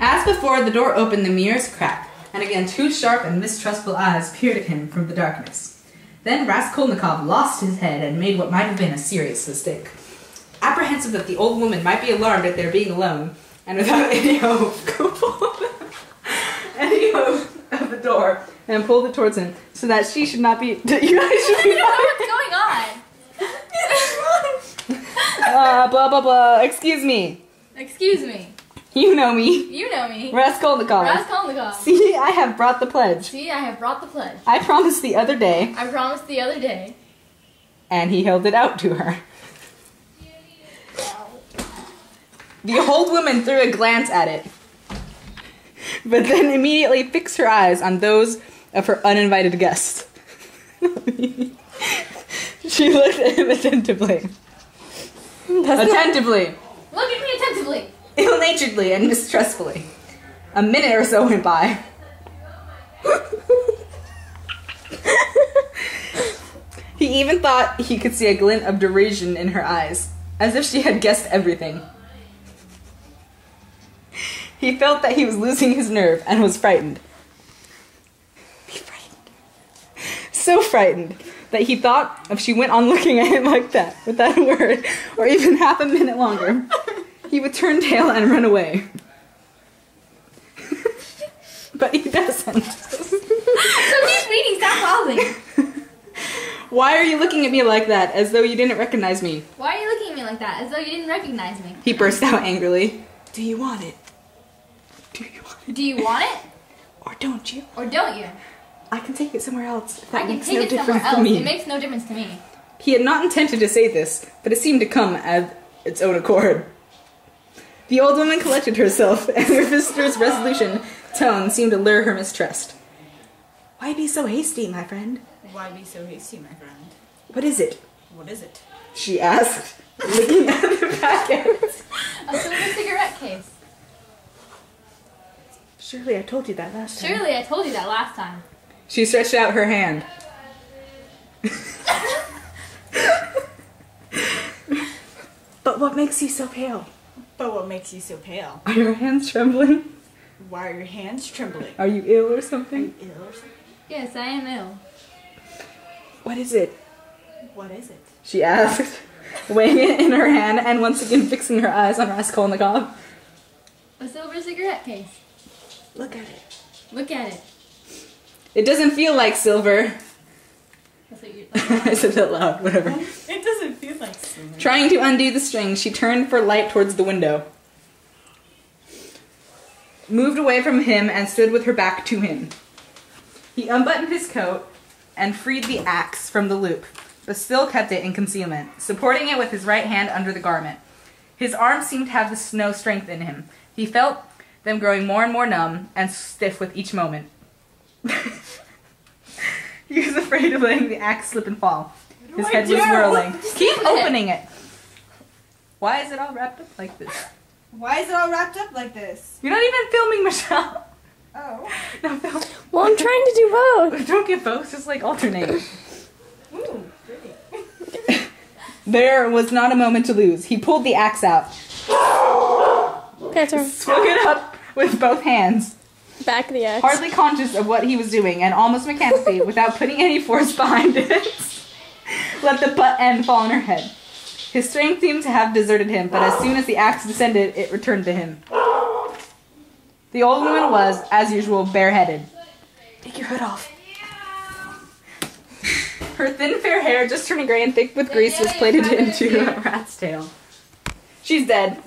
As before, the door opened the merest crack, and again 2 sharp and mistrustful eyes peered at him from the darkness. Then Raskolnikov lost his head and made what might have been a serious mistake. Apprehensive that the old woman might be alarmed at their being alone, and without any hope, of the door, and pulled it towards him, so that she should not be... You guys should be... What's going on? Blah, blah, blah. Excuse me. Excuse me. You know me. You know me. Raskolnikov. Raskolnikov. See, I have brought the pledge. See, I have brought the pledge. I promised the other day. I promised the other day. And he held it out to her. The old woman threw a glance at it, but then immediately fixed her eyes on those of her uninvited guests. She looked at him attentively. Attentively. Look at me attentively. Ill-naturedly and mistrustfully. A minute or so went by. He even thought he could see a glint of derision in her eyes, as if she had guessed everything. He felt that he was losing his nerve and was frightened. So frightened that he thought if she went on looking at him like that, without a word, or even half a minute longer, he would turn tail and run away. But he doesn't. So keep reading, stop pausing. Why are you looking at me like that, as though you didn't recognize me? Why are you looking at me like that, as though you didn't recognize me? He burst out angrily. Do you want it? Do you want it? Do you want it? Or don't you? Or don't you? I can take it somewhere else. I can take it somewhere else. It makes no difference to me. He had not intended to say this, but it seemed to come at its own accord. The old woman collected herself, and her visitor's resolution tone seemed to lure her mistrust. Why be so hasty, my friend? Why be so hasty, my friend? What is it? What is it? She asked, looking at the packet. A silver cigarette case. Surely I told you that last time. Surely I told you that last time. She stretched out her hand. But what makes you so pale? But what makes you so pale? Are your hands trembling? Why are your hands trembling? Are you ill or Are you something? ill or something? Yes, I am ill. What is it? What is it? She asked, weighing it in her hand and once again fixing her eyes on Raskolnikov. A silver cigarette case. Look at it. Look at it. It doesn't feel like silver. That's what you're I said that loud, whatever. It doesn't feel like silver. Trying to undo the string, she turned for light towards the window. Moved away from him and stood with her back to him. He unbuttoned his coat and freed the axe from the loop, but still kept it in concealment, supporting it with his right hand under the garment. His arms seemed to have no strength in him. He felt them growing more and more numb and stiff with each moment. He was afraid of letting the axe slip and fall. His head was whirling. Keep opening it! Why is it all wrapped up like this? Why is it all wrapped up like this? You're not even filming, Michelle! Oh. No, film. Well, I'm trying to do both. Don't get both, just like alternate. Ooh, pretty. There was not a moment to lose. He pulled the axe out, swung it up with both hands, Back of the axe. hardly conscious of what he was doing, and almost mechanically, without putting any force behind it, let the butt end fall on her head. His strength seemed to have deserted him, but as soon as the axe descended, it returned to him. The old woman was, as usual, bareheaded. Take your hood off. Her thin fair hair, just turning gray and thick with grease, was plaited into a rat's tail. She's dead.